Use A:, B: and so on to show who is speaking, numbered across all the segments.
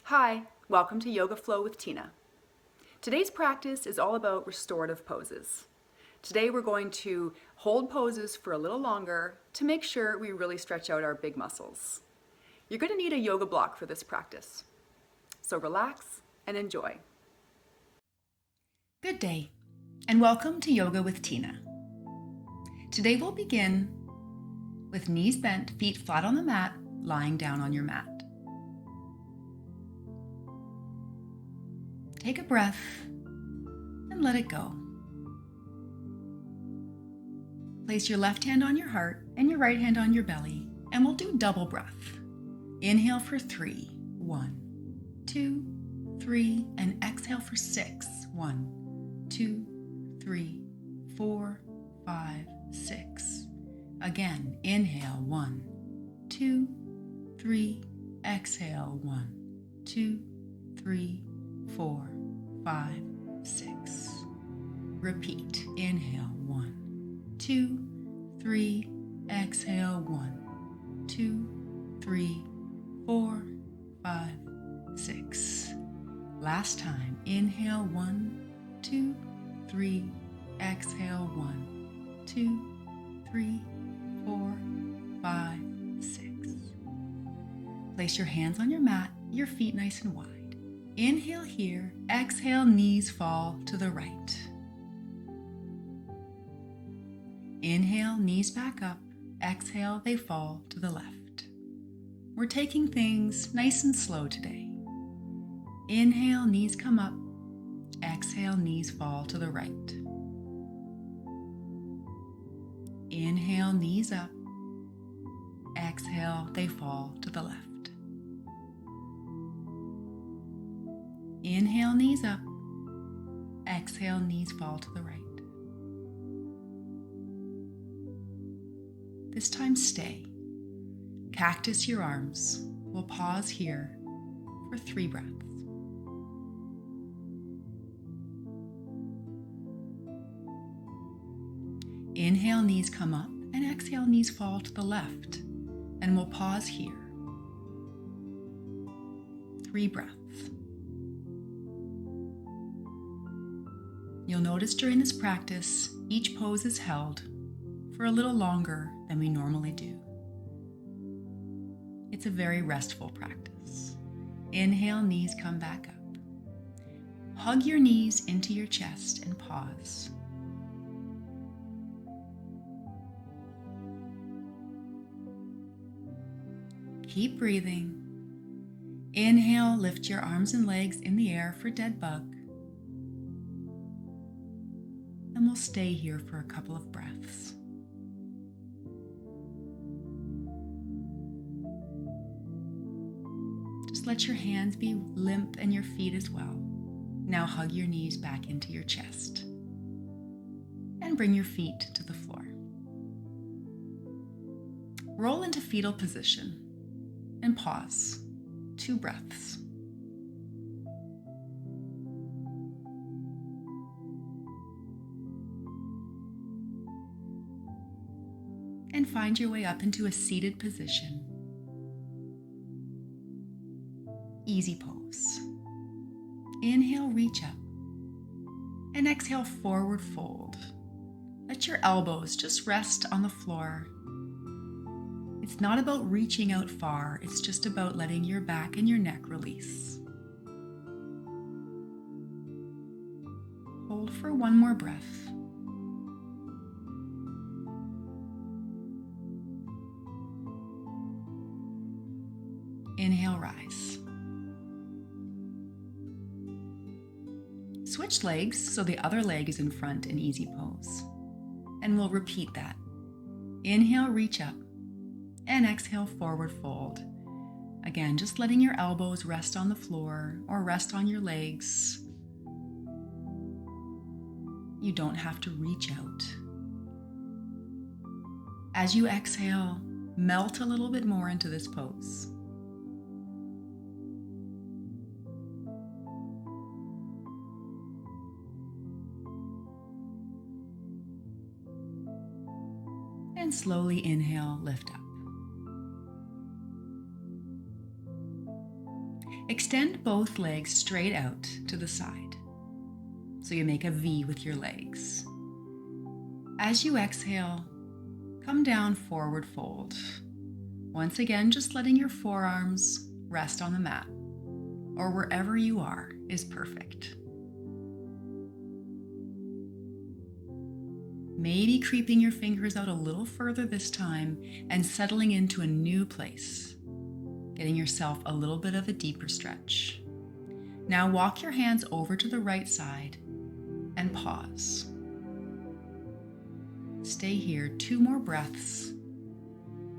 A: Hi, welcome to Yoga Flow with Tina. Today's practice is all about restorative poses. Today we're going to hold poses for a little longer to make sure we really stretch out our big muscles. You're going to need a yoga block for this practice. So relax and enjoy. Good day, and welcome to Yoga with Tina. Today we'll begin with knees bent, feet flat on the mat, lying down on your mat. Take a breath and let it go. Place your left hand on your heart and your right hand on your belly, and we'll do double breath. Inhale for 3. 1, 2, 3, and exhale for 6. 1, 2, 3, 4, 5, 6. Again, inhale 1, 2, 3, exhale 1, 2, 3, 4, 5, 6. Repeat. Inhale 1, 2, 3, exhale 1, 2, 3, 4, 5, 6. Last time. Inhale 1, 2, 3, exhale 1, 2, 3, 4, 5, 6. Place your hands on your mat, your feet nice and wide. Inhale here, exhale, knees fall to the right. Inhale, knees back up, exhale, they fall to the left. We're taking things nice and slow today. Inhale, knees come up, exhale, knees fall to the right. Inhale, knees up, exhale, they fall to the left. Inhale, knees up. Exhale, knees fall to the right. This time stay. Cactus your arms. We'll pause here for 3 breaths. Inhale, knees come up, and exhale, knees fall to the left. And we'll pause here. 3 breaths. You'll notice during this practice, each pose is held for a little longer than we normally do. It's a very restful practice. Inhale, knees come back up. Hug your knees into your chest and pause. Keep breathing. Inhale, lift your arms and legs in the air for dead bug. And we'll stay here for a couple of breaths. Just let your hands be limp and your feet as well. Now hug your knees back into your chest. And bring your feet to the floor. Roll into fetal position and pause. 2 breaths. And find your way up into a seated position. Easy pose. Inhale, reach up. And exhale, forward fold. Let your elbows just rest on the floor. It's not about reaching out far, it's just about letting your back and your neck release. Hold for 1 more breath. Inhale, rise. Switch legs so the other leg is in front in easy pose. And we'll repeat that. Inhale, reach up. And exhale, forward fold. Again, just letting your elbows rest on the floor or rest on your legs. You don't have to reach out. As you exhale, melt a little bit more into this pose. And slowly inhale, lift up. Extend both legs straight out to the side. So you make a V with your legs. As you exhale, come down, forward fold. Once again, just letting your forearms rest on the mat, or wherever you are is perfect. Maybe creeping your fingers out a little further this time and settling into a new place, getting yourself a little bit of a deeper stretch. Now walk your hands over to the right side and pause. Stay here 2 more breaths.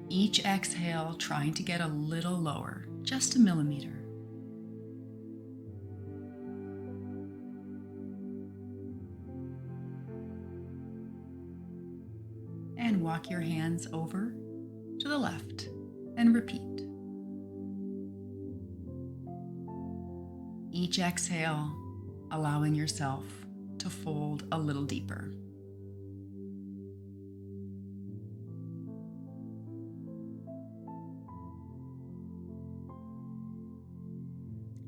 A: Each exhale trying to get a little lower, just a millimeter. And walk your hands over to the left and repeat. Each exhale, allowing yourself to fold a little deeper.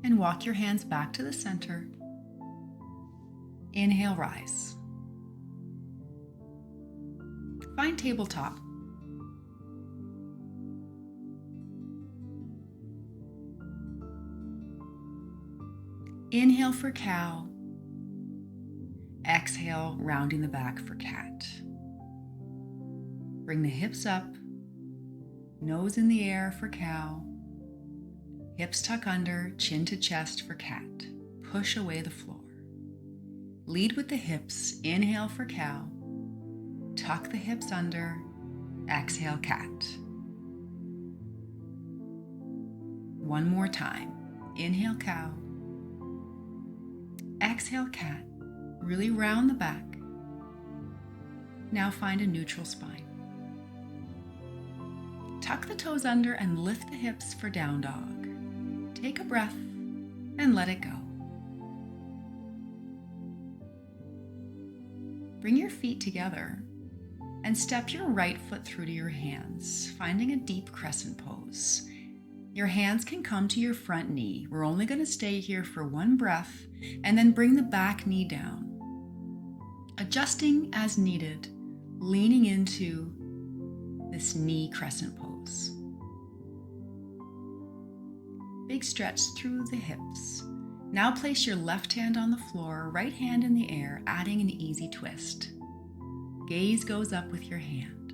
A: And walk your hands back to the center. Inhale, rise. Find tabletop. Inhale for cow. Exhale, rounding the back for cat. Bring the hips up, nose in the air for cow. Hips tuck under, chin to chest for cat. Push away the floor. Lead with the hips, inhale for cow. Tuck the hips under, exhale cat. One more time. Inhale cow. Exhale cat. Really round the back. Now find a neutral spine. Tuck the toes under and lift the hips for down dog. Take a breath and let it go. Bring your feet together and step your right foot through to your hands, finding a deep crescent pose. Your hands can come to your front knee. We're only going to stay here for 1 breath and then bring the back knee down. Adjusting as needed, leaning into this knee crescent pose. Big stretch through the hips. Now place your left hand on the floor, right hand in the air, adding an easy twist. Gaze goes up with your hand.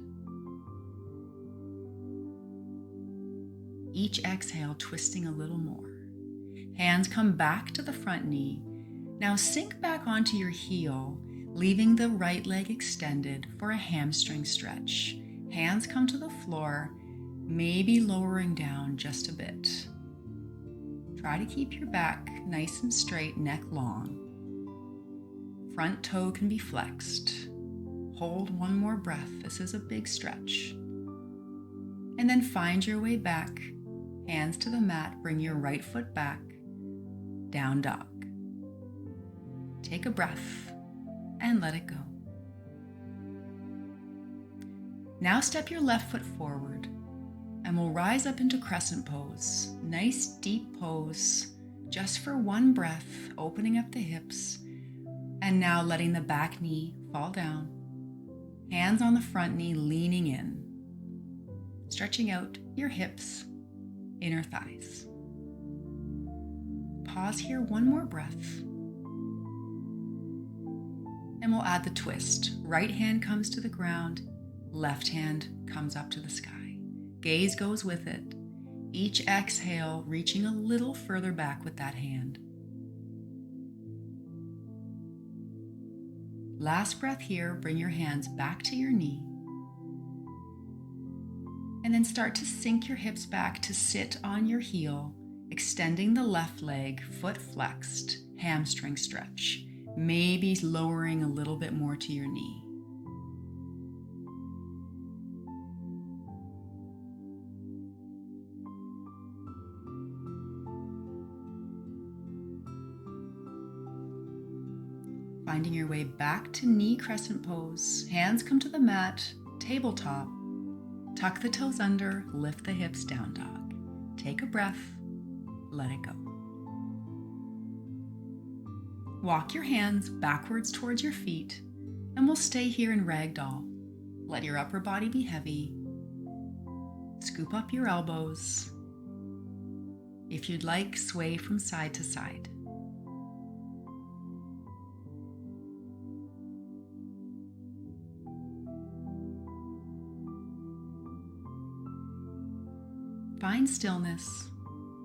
A: Each exhale, twisting a little more. Hands come back to the front knee. Now sink back onto your heel, leaving the right leg extended for a hamstring stretch. Hands come to the floor, maybe lowering down just a bit. Try to keep your back nice and straight, neck long. Front toe can be flexed. Hold 1 more breath. This is a big stretch. And then find your way back. Hands to the mat. Bring your right foot back. Down dog. Take a breath and let it go. Now step your left foot forward and we'll rise up into crescent pose. Nice deep pose, just for 1 breath, opening up the hips, and now letting the back knee fall down. Hands on the front knee, leaning in, stretching out your hips, inner thighs. Pause here, 1 more breath. And we'll add the twist. Right hand comes to the ground, left hand comes up to the sky. Gaze goes with it. Each exhale, reaching a little further back with that hand. Last breath here, bring your hands back to your knee. And then start to sink your hips back to sit on your heel, extending the left leg, foot flexed, hamstring stretch. Maybe lowering a little bit more to your knee. Finding your way back to knee crescent pose. Hands come to the mat, tabletop. Tuck the toes under, lift the hips, down dog. Take a breath, let it go. Walk your hands backwards towards your feet, and we'll stay here in ragdoll. Let your upper body be heavy. Scoop up your elbows. If you'd like, sway from side to side. Find stillness.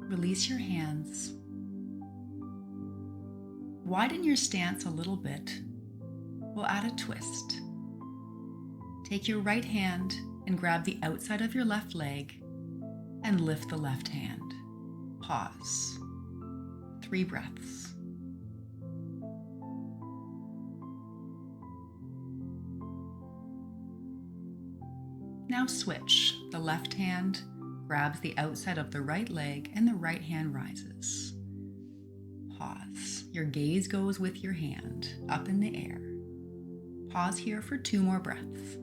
A: Release your hands. Widen your stance a little bit. We'll add a twist. Take your right hand and grab the outside of your left leg and lift the left hand. Pause. 3 breaths. Now switch. The left hand grabs the outside of the right leg and the right hand rises. Pause. Your gaze goes with your hand up in the air. Pause here for 2 more breaths.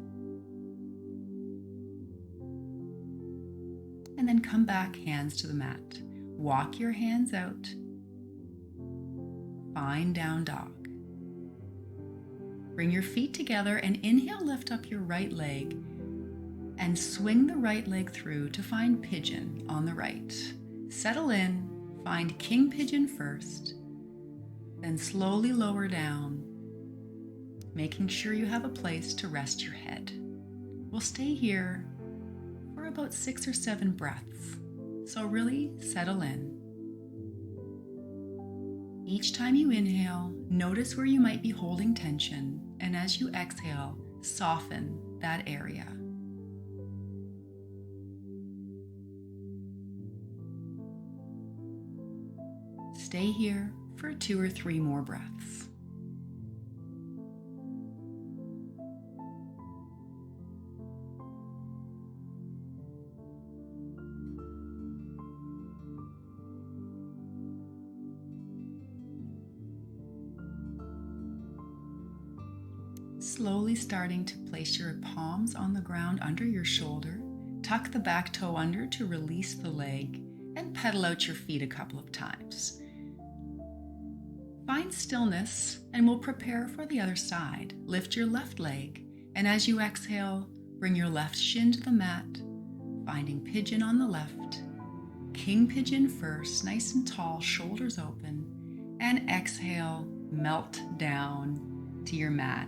A: And then come back, hands to the mat. Walk your hands out. Find down dog. Bring your feet together and inhale, lift up your right leg and swing the right leg through to find pigeon on the right. Settle in, find king pigeon first, then slowly lower down, making sure you have a place to rest your head. We'll stay here for about 6 or 7 breaths, so really settle in. Each time you inhale, notice where you might be holding tension, and as you exhale, soften that area. Stay here for 2 or 3 more breaths. Slowly starting to place your palms on the ground under your shoulder, tuck the back toe under to release the leg, and pedal out your feet a couple of times. Find stillness, and we'll prepare for the other side. Lift your left leg, and as you exhale, bring your left shin to the mat, finding pigeon on the left. King pigeon first, nice and tall, shoulders open, and exhale, melt down to your mat.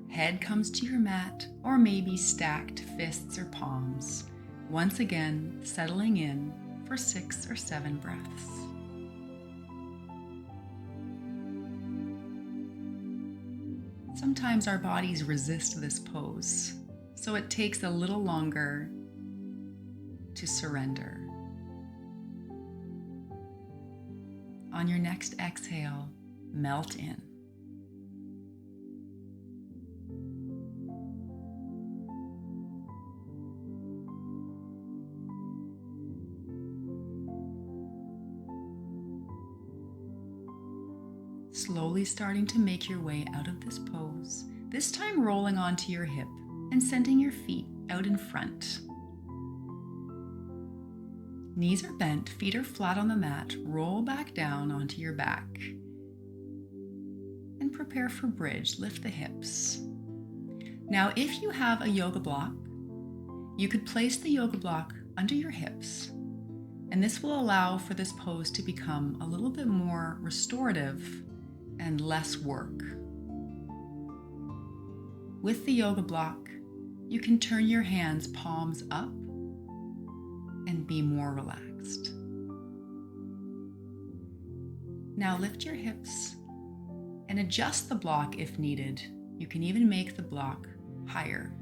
A: Head comes to your mat, or maybe stacked fists or palms. Once again, settling in for 6 or 7 breaths. Sometimes our bodies resist this pose, so it takes a little longer to surrender. On your next exhale, melt in. Slowly starting to make your way out of this pose, this time rolling onto your hip and sending your feet out in front. Knees are bent, feet are flat on the mat, roll back down onto your back. And prepare for bridge, lift the hips. Now, if you have a yoga block, you could place the yoga block under your hips, and this will allow for this pose to become a little bit more restorative and less work. With the yoga block, you can turn your hands palms up and be more relaxed. Now lift your hips and adjust the block if needed. You can even make the block higher,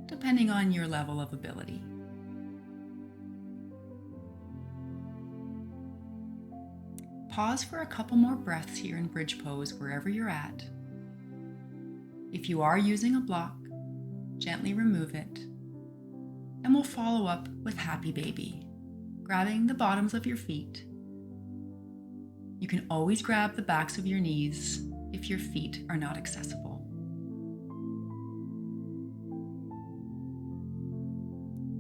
A: depending on your level of ability. Pause for a couple more breaths here in bridge pose wherever you're at. If you are using a block, gently remove it, and we'll follow up with happy baby, grabbing the bottoms of your feet. You can always grab the backs of your knees if your feet are not accessible.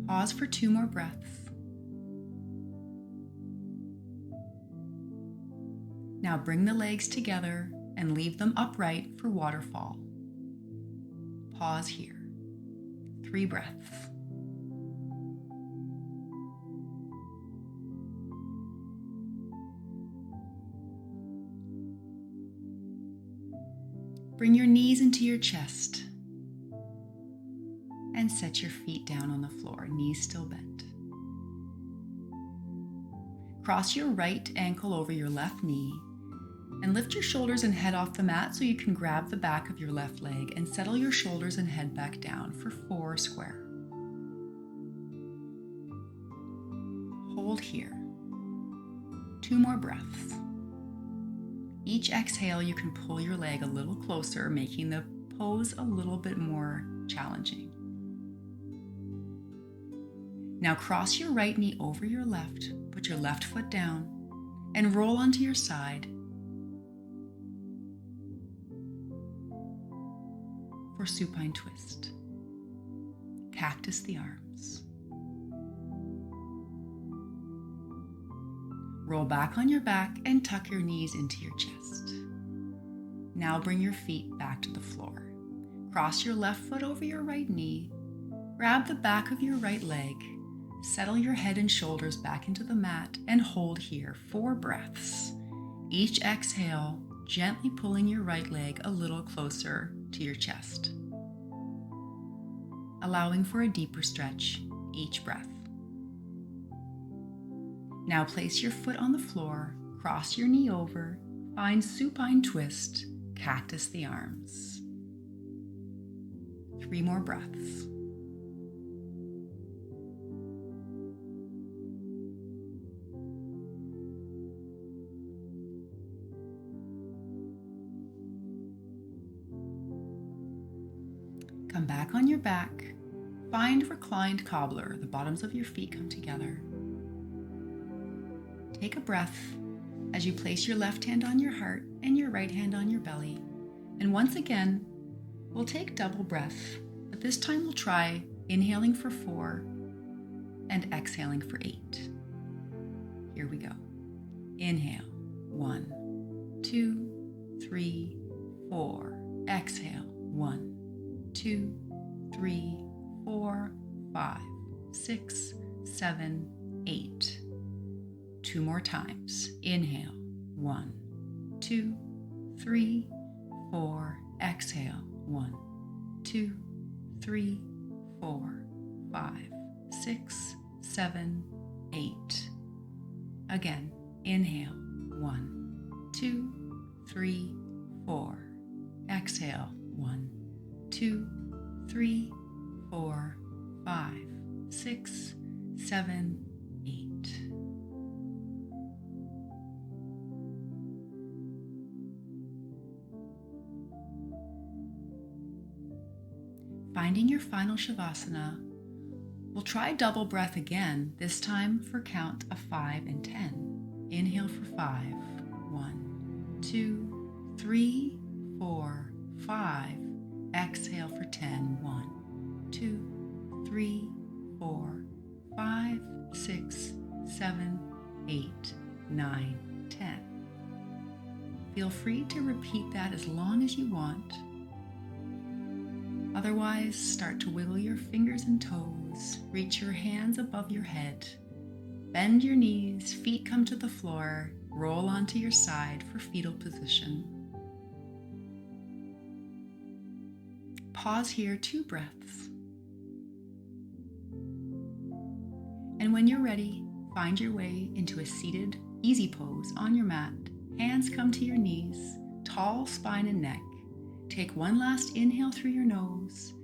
A: Pause for 2 more breaths. Now bring the legs together and leave them upright for waterfall. Pause here. 3 breaths. Bring your knees into your chest and set your feet down on the floor, knees still bent. Cross your right ankle over your left knee and lift your shoulders and head off the mat so you can grab the back of your left leg and settle your shoulders and head back down for 4 square. Hold here. 2 more breaths. Each exhale, you can pull your leg a little closer, making the pose a little bit more challenging. Now cross your right knee over your left, put your left foot down, and roll onto your side for supine twist. Cactus the arms. Roll back on your back and tuck your knees into your chest. Now bring your feet back to the floor. Cross your left foot over your right knee. Grab the back of your right leg. Settle your head and shoulders back into the mat and hold here 4 breaths. Each exhale, gently pulling your right leg a little closer to your chest, allowing for a deeper stretch each breath. Now place your foot on the floor, cross your knee over, find supine twist, cactus the arms. 3 more breaths. Come back on your back. Find reclined cobbler. The bottoms of your feet come together. Take a breath as you place your left hand on your heart and your right hand on your belly. And once again, we'll take double breath, but this time we'll try inhaling for 4 and exhaling for 8. Here we go. Inhale, 1, 2, 3, 4. Exhale, 1, 2, 3, 4, 5, 6, 7, 8. 2 more times. Inhale, 1, 2, 3, 4. Exhale, 1, 2, 3, 4, 5, 6, 7, 8. Again, inhale, 1, 2, 3, 4. Exhale, 1, 2, 3, 4, 5, 6, 7, 8. Finding your final Shavasana, we'll try double breath again, this time for count of 5 and 10. Inhale for 5. 1, 2, 3, 4, 5. Exhale for 10. 1, 2, 3, 4, 5, 6, 7, 8, 9, 10. Feel free to repeat that as long as you want. Otherwise, start to wiggle your fingers and toes, reach your hands above your head, bend your knees, feet come to the floor, roll onto your side for fetal position. Pause here, 2 breaths. And when you're ready, find your way into a seated, easy pose on your mat. Hands come to your knees, tall spine and neck. Take one last inhale through your nose,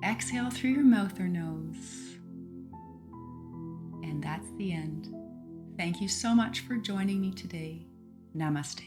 A: exhale through your mouth or nose. And that's the end. Thank you so much for joining me today. Namaste.